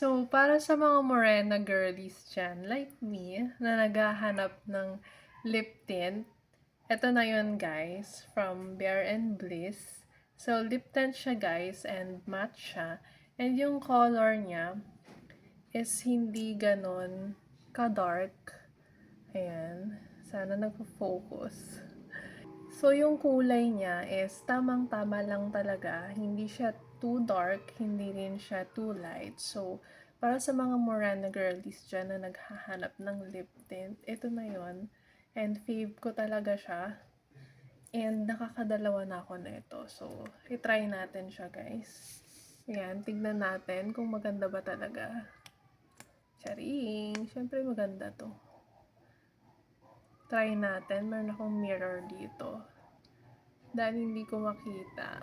So, para sa mga morena girlies dyan, like me, na naghahanap ng lip tint, eto na yun guys, from Bare and Bliss. So, lip tint siya guys, and matte siya. And yung color niya is hindi ganon ka-dark. Ayan, sana nagpo-focus. So, yung kulay niya is tamang-tama lang talaga. Hindi siya too dark, hindi rin siya too light. So, para sa mga Morena girlies dyan na naghahanap ng lip tint, ito na yon. And fave ko talaga siya. And nakakadalawa na ako nito. So, i-try natin siya guys. Ayan, tignan natin kung maganda ba talaga. Charing! Siyempre maganda to. Try natin. Meron akong mirror dito. Dahil hindi ko makita.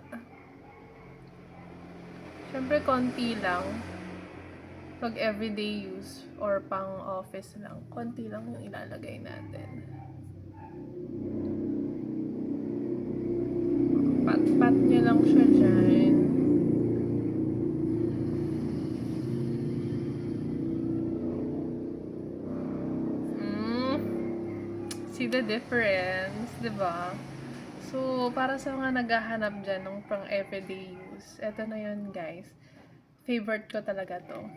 Siyempre, konti lang. Pag everyday use or pang office lang, konti lang yung ilalagay natin. Pat-pat niya lang siya dyan. See the difference, diba? So, para sa mga naghahanap dyan ng pang everyday use, eto na yun guys. Favorite ko talaga to.